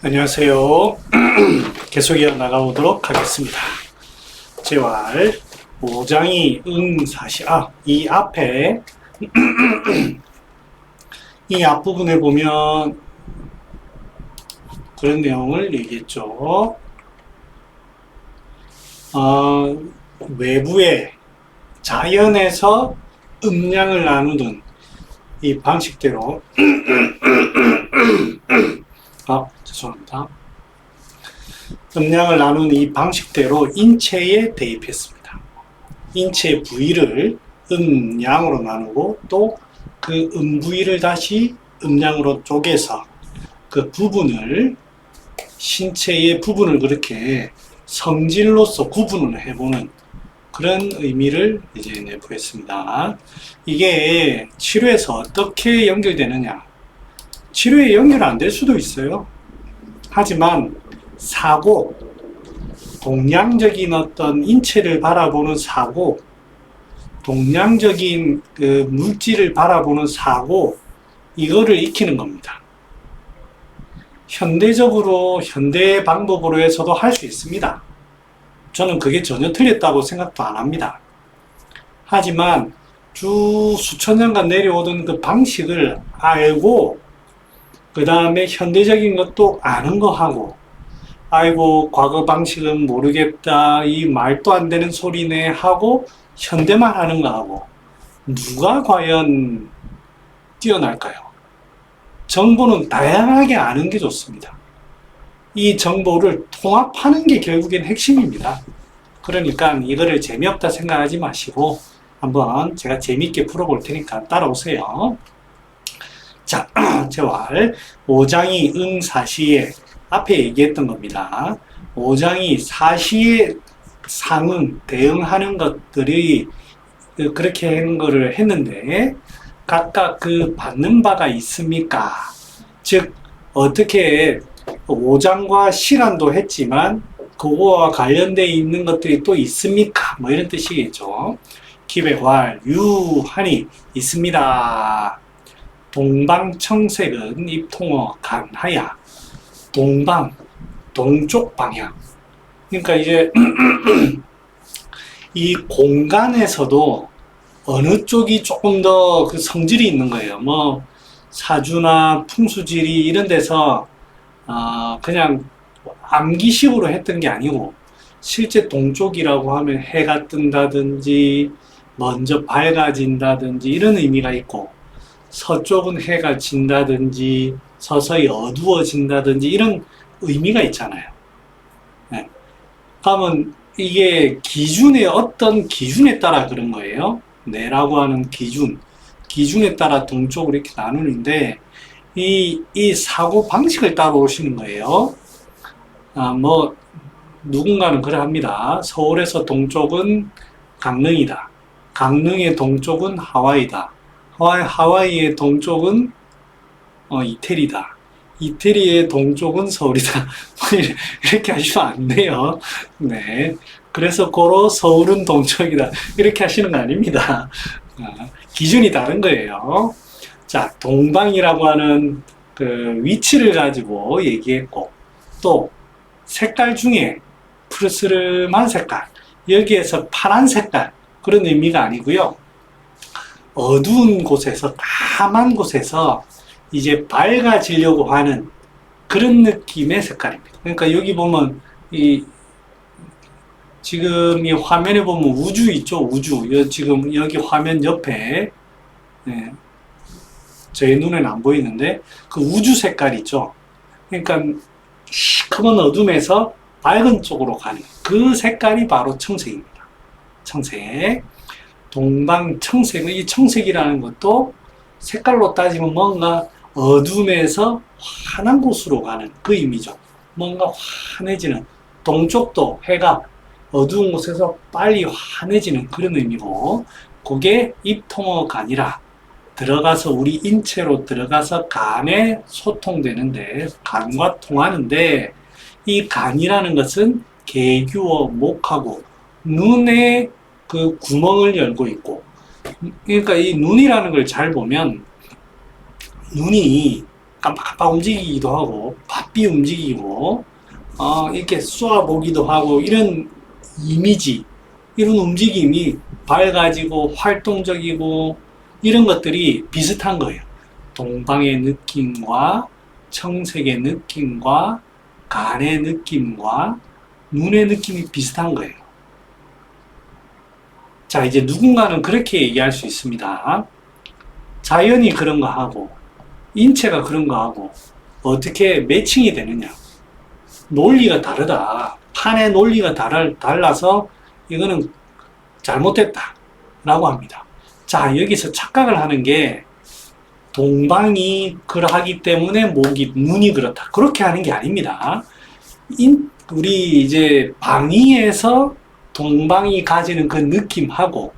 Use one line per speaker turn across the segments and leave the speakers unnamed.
안녕하세요. 계속 이어나가보도록 하겠습니다. 재활 5장이 응사시 이 앞에 이 앞부분에 보면 그런 내용을 얘기했죠. 외부의 자연에서 음량을 나누는 이 방식대로 죄송합니다. 음량을 나누는 이 방식대로 인체에 대입했습니다. 인체 부위를 음량으로 나누고 또 그 음부위를 다시 음량으로 쪼개서 그 부분을 신체의 부분을 그렇게 성질로서 구분을 해보는 그런 의미를 이제 내부했습니다. 이게 치료에서 어떻게 연결되느냐? 치료에 연결 안 될 수도 있어요. 하지만 사고, 동량적인 어떤 인체를 바라보는 사고, 동량적인 그 물질을 바라보는 사고, 이거를 익히는 겁니다. 현대적으로, 현대 방법으로 해서도 할 수 있습니다. 저는 그게 전혀 틀렸다고 생각도 안 합니다. 하지만 쭉 수천 년간 내려오던 그 방식을 알고 그 다음에 현대적인 것도 아는 거 하고, 아이고 과거 방식은 모르겠다, 이 말도 안 되는 소리네 하고 현대만 하는 거 하고 누가 과연 뛰어날까요? 정보는 다양하게 아는 게 좋습니다. 이 정보를 통합하는 게 결국엔 핵심입니다. 그러니까 이거를 재미없다 생각하지 마시고 한번 제가 재미있게 풀어볼 테니까 따라오세요. 자, 재활 5장이 응사시에 앞에 얘기했던 겁니다. 5장이 사시에 상응, 대응하는 것들이 그렇게 하는 거를 했는데 각각 그 받는 바가 있습니까? 즉 어떻게 5장과 시란도 했지만 그거와 관련되어 있는 것들이 또 있습니까? 뭐 이런 뜻이겠죠. 기백활 유한이 있습니다. 동방청색은 입통어 간하야. 동방, 동쪽 방향. 그러니까 이제 이 공간에서도 어느 쪽이 조금 더 그 성질이 있는 거예요. 뭐 사주나 풍수지리 이런 데서 그냥 암기식으로 했던 게 아니고 실제 동쪽이라고 하면 해가 뜬다든지 먼저 밝아진다든지 이런 의미가 있고, 서쪽은 해가 진다든지 서서히 어두워진다든지 이런 의미가 있잖아요. 네. 그러면 이게 기준의 어떤 기준에 따라 그런 거예요. 내라고 하는 기준에 따라 동쪽을 이렇게 나누는데 이 사고 방식을 따라오시는 거예요. 뭐 누군가는 그래 합니다. 서울에서 동쪽은 강릉이다. 강릉의 동쪽은 하와이다. 하와이의 동쪽은 이태리다. 이태리의 동쪽은 서울이다. 이렇게 하시면 안 돼요. 네. 그래서 고로 서울은 동쪽이다. 이렇게 하시는 거 아닙니다. 기준이 다른 거예요. 자, 동방이라고 하는 그 위치를 가지고 얘기했고, 또 색깔 중에 푸르스름한 색깔, 여기에서 파란 색깔, 그런 의미가 아니고요. 어두운 곳에서, 까만 곳에서 이제 밝아지려고 하는 그런 느낌의 색깔입니다. 그러니까 여기 보면 지금 이 화면에 보면 우주 있죠? 우주. 지금 여기 화면 옆에 저희 눈에는 안 보이는데 그 우주 색깔 있죠? 그러니까 시커먼 어둠에서 밝은 쪽으로 가는 그 색깔이 바로 청색입니다. 청색. 동방 청색은, 이 청색이라는 것도 색깔로 따지면 뭔가 어둠에서 환한 곳으로 가는 그 의미죠. 뭔가 환해지는, 동쪽도 해가 어두운 곳에서 빨리 환해지는 그런 의미고, 그게 입통어 간이라 들어가서 우리 인체로 들어가서 간에 소통되는데, 간과 통하는데, 이 간이라는 것은 개규어 목하고 눈에 그 구멍을 열고 있고, 그러니까 이 눈이라는 걸 잘 보면 눈이 깜빡깜빡 움직이기도 하고, 바삐 움직이고, 이렇게 쏘아보기도 하고, 이런 이미지, 이런 움직임이 밝아지고, 활동적이고, 이런 것들이 비슷한 거예요. 동방의 느낌과, 청색의 느낌과, 간의 느낌과, 눈의 느낌이 비슷한 거예요. 자, 이제 누군가는 그렇게 얘기할 수 있습니다. 자연이 그런 거 하고, 인체가 그런 거 하고, 어떻게 매칭이 되느냐. 논리가 다르다. 판의 논리가 달라서 이거는 잘못됐다. 라고 합니다. 자, 여기서 착각을 하는 게 동방이 그러하기 때문에 눈이 그렇다. 그렇게 하는 게 아닙니다. 우리 이제 방위에서 동방이 가지는 그 느낌하고,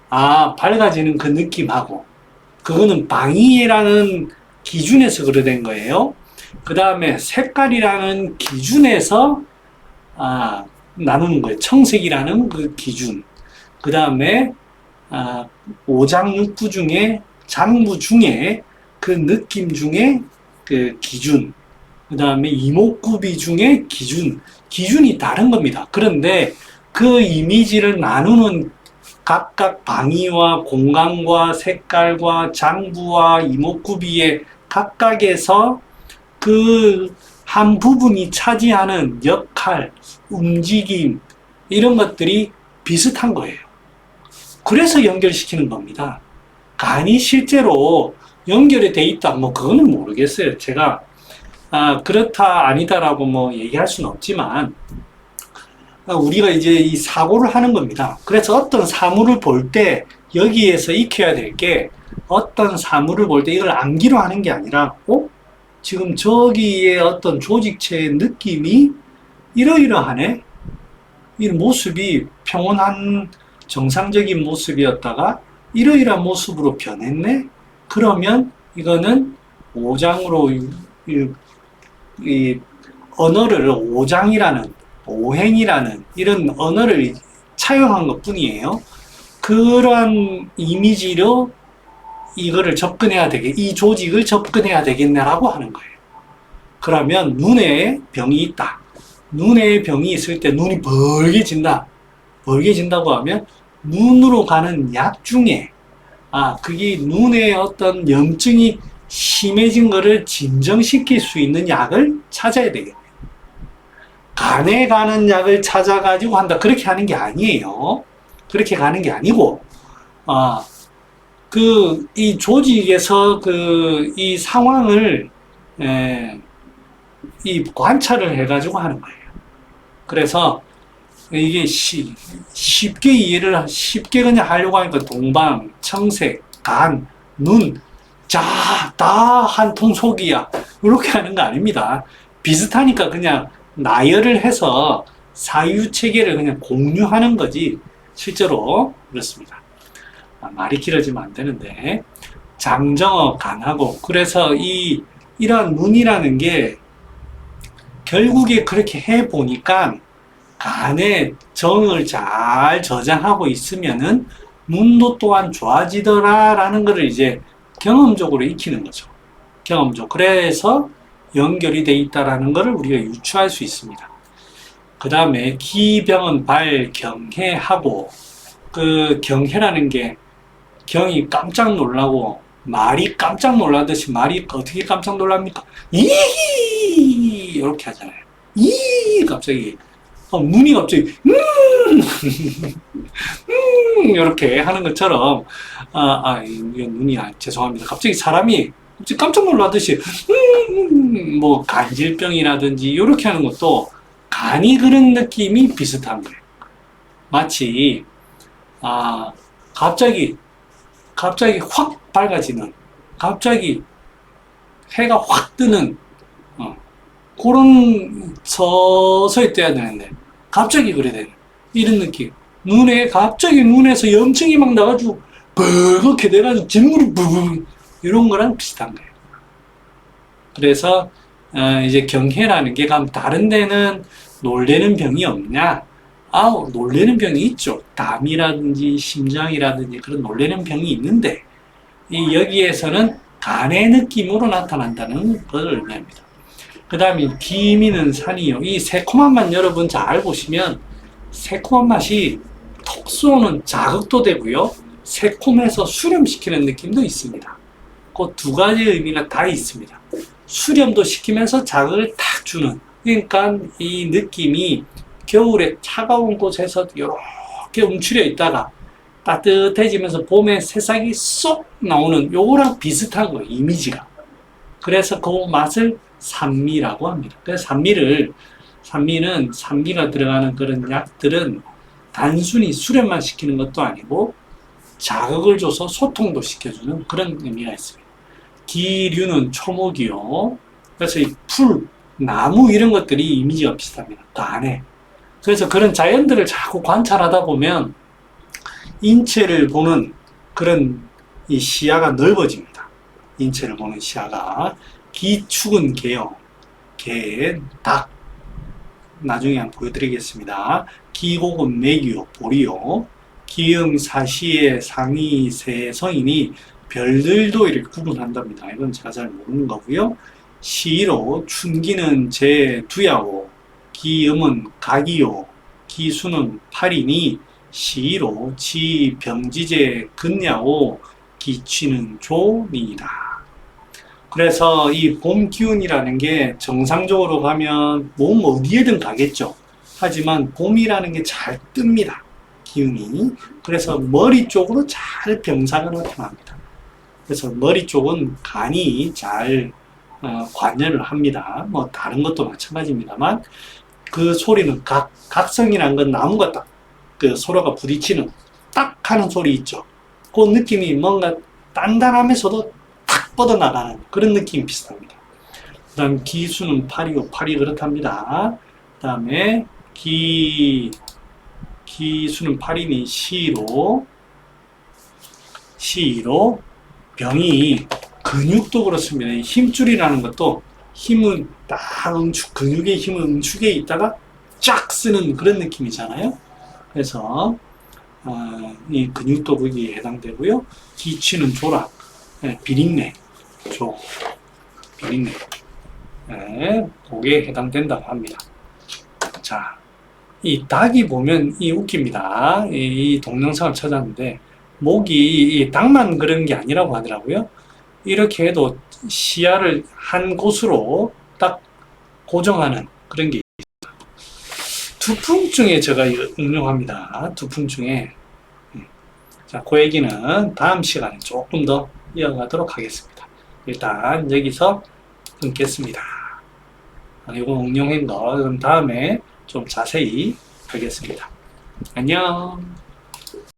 밝아지는 그 느낌하고, 그거는 방위라는 기준에서 그러된 거예요. 그 다음에 색깔이라는 기준에서 나누는 거예요. 청색이라는 그 기준. 그 다음에 오장육부 중에 장부 중에 그 느낌 중에 그 기준. 그 다음에 이목구비 중에 기준이 다른 겁니다. 그런데 그 이미지를 나누는 각각 방위와 공간과 색깔과 장부와 이목구비의 각각에서 그 한 부분이 차지하는 역할, 움직임, 이런 것들이 비슷한 거예요. 그래서 연결시키는 겁니다. 간이 실제로 연결이 돼 있다, 그거는 모르겠어요. 제가, 그렇다, 아니다라고 얘기할 수는 없지만, 우리가 이제 이 사고를 하는 겁니다. 그래서 어떤 사물을 볼 때, 여기에서 익혀야 될 게, 어떤 사물을 볼 때 이걸 암기로 하는 게 아니라, 지금 저기에 어떤 조직체의 느낌이 이러이러하네? 이 모습이 평온한 정상적인 모습이었다가 이러이러한 모습으로 변했네? 그러면 이거는 오장으로 이 언어를 오장이라는, 오행이라는 이런 언어를 차용한 것 뿐이에요. 그러한 이미지로 이거를 이 조직을 접근해야 되겠네라고 하는 거예요. 그러면 눈에 병이 있다. 눈에 병이 있을 때 눈이 벌게진다. 벌게진다고 하면 눈으로 가는 약 중에 그게 눈에 어떤 염증이 심해진 거를 진정시킬 수 있는 약을 찾아야 되겠네요. 간에 가는 약을 찾아가지고 한다. 그렇게 하는 게 아니에요. 그렇게 가는 게 아니고, 이 조직에서 이 상황을, 관찰을 해가지고 하는 거예요. 그래서 이게 쉽게 그냥 하려고 하니까 동방, 청색, 간, 눈, 다 한 통 속이야. 이렇게 하는 거 아닙니다. 비슷하니까 그냥 나열을 해서 사유체계를 그냥 공유하는 거지, 실제로 그렇습니다. 말이 길어지면 안 되는데, 장정어 간하고, 그래서 이런 눈이라는 게 결국에 그렇게 해보니까 간에 정을 잘 저장하고 있으면은 눈도 또한 좋아지더라라는 것을 이제 경험적으로 익히는 거죠. 경험적. 그래서 연결이 돼 있다라는 것을 우리가 유추할 수 있습니다. 그 다음에 기병은 발경해하고, 그 경해라는 게 경이 깜짝 놀라고 말이 깜짝 놀라듯이 말이 어떻게 깜짝 놀랍니까? 이 이렇게 하잖아요. 갑자기 눈이 갑자기 이렇게 하는 것처럼 눈이 죄송합니다. 갑자기 사람이 깜짝 놀라듯이 간질병이라든지 이렇게 하는 것도 간이 그런 느낌이 비슷한 거예요. 마치 갑자기 확 밝아지는, 갑자기 해가 확 뜨는 그런 서서히 떠야 되는데 갑자기 그래 되는 이런 느낌. 갑자기 눈에서 염증이 막 나가지고 벌겋게 돼가지고 진물이 부분 이런 거랑 비슷한 거예요. 그래서 이제 경해라는 게 다른 데는 놀래는 병이 없냐? 놀래는 병이 있죠. 담이라든지 심장이라든지 그런 놀래는 병이 있는데 여기에서는 간의 느낌으로 나타난다는 걸 의미합니다. 그 다음에 기미는 산이요. 이 새콤한 맛 여러분 잘 보시면 새콤한 맛이 톡 쏘는 자극도 되고요. 새콤해서 수렴시키는 느낌도 있습니다. 그 두 가지 의미가 다 있습니다. 수렴도 시키면서 자극을 탁 주는. 그러니까 이 느낌이 겨울에 차가운 곳에서 이렇게 움츠려 있다가 따뜻해지면서 봄에 새싹이 쏙 나오는 요거랑 비슷한 거예요, 이미지가. 그래서 그 맛을 산미라고 합니다. 그래서 산미는 산미가 들어가는 그런 약들은 단순히 수렴만 시키는 것도 아니고 자극을 줘서 소통도 시켜주는 그런 의미가 있습니다. 기류는 초목이요. 그래서 이 풀, 나무 이런 것들이 이미지가 비슷합니다. 그 안에. 그래서 그런 자연들을 자꾸 관찰하다 보면 인체를 보는 그런 이 시야가 넓어집니다. 인체를 보는 시야가. 기축은 개요. 개, 닭. 나중에 한번 보여드리겠습니다. 기곡은 메기요, 보리요. 기음, 사시의 상위 세 성인이 별들도 이렇게 구분한답니다. 이건 제가 잘 모르는 거고요. 시로 춘기는 제2야오, 기음은 각이요, 기수는 8이니 시로 지병지제 근야오, 기취는 조니이다. 그래서 이 봄 기운이라는 게 정상적으로 가면 몸 어디에든 가겠죠. 하지만 봄이라는 게 잘 뜹니다. 기운이. 그래서 머리 쪽으로 잘 병사가 나타납니다. 그래서 머리 쪽은 간이 잘 관여를 합니다. 뭐 다른 것도 마찬가지입니다만 그 소리는 각성이라는 건 나무가 딱 그 서로가 부딪히는 딱 하는 소리 있죠. 그 느낌이 뭔가 단단하면서도 탁 뻗어나가는 그런 느낌이 비슷합니다. 그 다음 기수는 팔이요. 팔이 그렇답니다. 그 다음에 기수는 팔이니 시로 병이 근육도 그렇습니다. 힘줄이라는 것도 힘은 딱 근육의 힘은 응축에 있다가 쫙 쓰는 그런 느낌이잖아요. 그래서 이 근육도 거기에 해당되고요. 기취는 조락, 비린내, 비린내, 그게 해당된다고 합니다. 자, 이 닭이 보면 웃깁니다. 이 동영상을 찾았는데 목이 이 닭만 그런 게 아니라고 하더라고요. 이렇게 해도 시야를 한 곳으로 딱 고정하는 그런 게 있습니다. 두풍증에 제가 응용합니다. 두풍증에. 자, 그 얘기는 다음 시간에 조금 더 이어가도록 하겠습니다. 일단 여기서 끊겠습니다. 이거 응용한 거 다음에 좀 자세히 하겠습니다. 안녕.